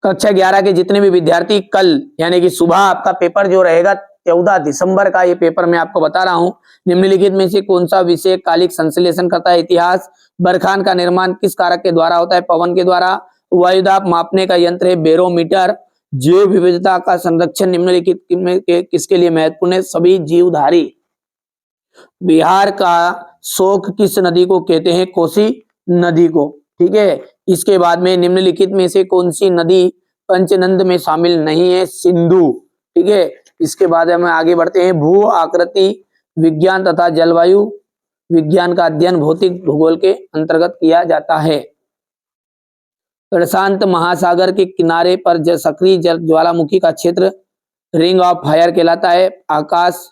कक्षा 11 के जितने भी विद्यार्थी कल यानी कि सुबह आपका पेपर जो रहेगा 14 दिसंबर का, ये पेपर मैं आपको बता रहा हूं। निम्नलिखित में से कौन सा विषय कालिक संश्लेषण करता है? इतिहास। बरखान का निर्माण किस कारक के द्वारा होता है? पवन के द्वारा। वायुदाब मापने का यंत्र है बेरोमीटर। जैव विविधता का संरक्षण निम्नलिखित में किसके लिए महत्वपूर्ण है? सभी जीवधारी। बिहार का शोक किस नदी को कहते हैं? कोसी नदी को। ठीक है। इसके बाद में निम्नलिखित में से कौन सी नदी पंचनंद में शामिल नहीं है? सिंधु। ठीक है। इसके बाद हम आगे बढ़ते हैं। भू आकृति विज्ञान तथा जलवायु विज्ञान का अध्ययन भौतिक भूगोल के अंतर्गत किया जाता है। प्रशांत महासागर के किनारे पर सक्रिय ज्वालामुखी का क्षेत्र रिंग ऑफ फायर कहलाता है। आकाश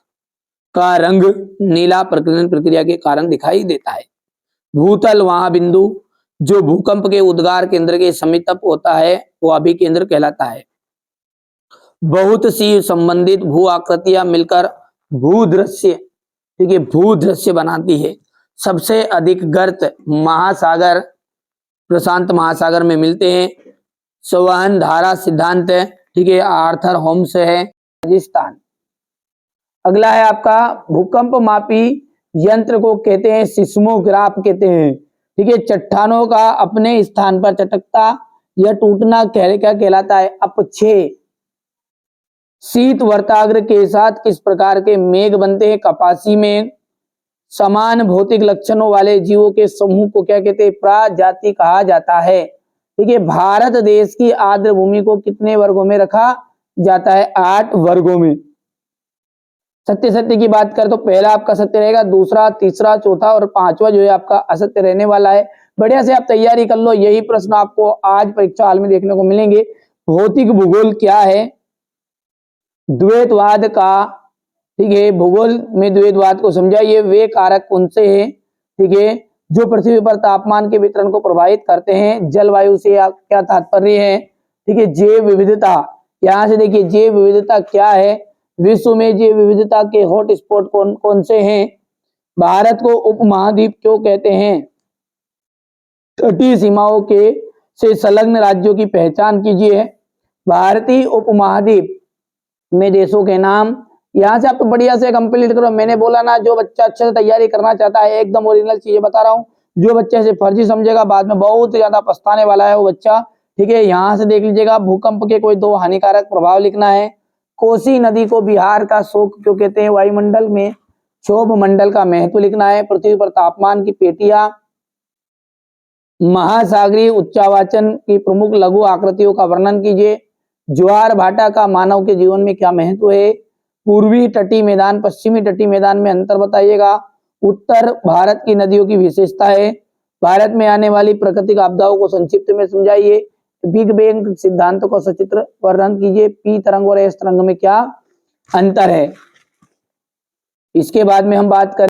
का रंग नीला प्रकीर्णन प्रक्रिया के कारण दिखाई देता है। भूतल वहां बिंदु जो भूकंप के उद्गार केंद्र के समीप होता है वो अभिकेंद्र कहलाता है। बहुत सी संबंधित भू आकृतियां मिलकर भूदृश्य, ठीक है, भूदृश्य बनाती है। सबसे अधिक गर्त महासागर प्रशांत महासागर में मिलते हैं। संवहन धारा सिद्धांत है, ठीक है, आर्थर होम्स है, राजस्थान। अगला है आपका भूकंप मापी यंत्र को कहते हैं सिस्मोग्राफ कहते हैं। ठीक है। चट्टानों का अपने स्थान पर चटकता या टूटना क्या कहलाता है? अपक्षय। शीत वर्ताग्र के साथ किस प्रकार के मेघ बनते हैं? कपासी मेघ। समान भौतिक लक्षणों वाले जीवों के समूह को क्या कहते हैं? प्रजाति कहा जाता है। ठीक है। भारत देश की आर्द्र भूमि को कितने वर्गों में रखा जाता है? 8 वर्गों में। सत्य सत्य की बात करें तो पहला आपका सत्य रहेगा, दूसरा, तीसरा, चौथा और पांचवा जो है आपका असत्य रहने वाला है। बढ़िया से आप तैयारी कर लो, यही प्रश्न आपको आज परीक्षा हाल में देखने को मिलेंगे। भौतिक भूगोल क्या है? द्वैतवाद का, ठीक है, भूगोल में द्वैतवाद को समझाइए। वे कारक कौन से हैं, ठीक है, जो पृथ्वी पर तापमान के वितरण को प्रभावित करते हैं? जलवायु से क्या तात्पर्य है? ठीक है। जैव विविधता, यहां से देखिए जैव विविधता क्या है? विश्व में जैव विविधता के हॉट स्पॉट कौन कौन से हैं? भारत को उपमहाद्वीप क्यों कहते हैं? तटीय सीमाओं के से संलग्न राज्यों की पहचान कीजिए। भारतीय उपमहाद्वीप में देशों के नाम। यहां से आप तो बढ़िया से कंप्लीट करो। मैंने बोला ना, जो बच्चा अच्छे से तैयारी करना चाहता है, एकदम ओरिजिनल चीजें बता रहा हूँ। जो बच्चे से फर्जी समझेगा बाद में बहुत ज्यादा पछताने वाला है वो बच्चा। ठीक है। यहाँ से देख लीजिएगा, भूकंप के कोई 2 हानिकारक प्रभाव लिखना है। कोसी नदी को बिहार का शोक क्यों कहते हैं? वायुमंडल में क्षोभ मंडल का महत्व लिखना है। पृथ्वी पर तापमान की पेटियां। महासागरीय उच्चावाचन की प्रमुख लघु आकृतियों का वर्णन कीजिए। ज्वार भाटा का मानव के जीवन में क्या महत्व है? पूर्वी तटीय मैदान पश्चिमी तटीय मैदान में अंतर बताइएगा। उत्तर भारत की नदियों की विशेषता है। भारत में आने वाली प्राकृतिक आपदाओं को संक्षिप्त में समझाइए। बिग बैंग सिद्धांत को सचित्र वर्णन कीजिए। पी तरंग और एस तरंग में क्या अंतर है? इसके बाद में हम बात करें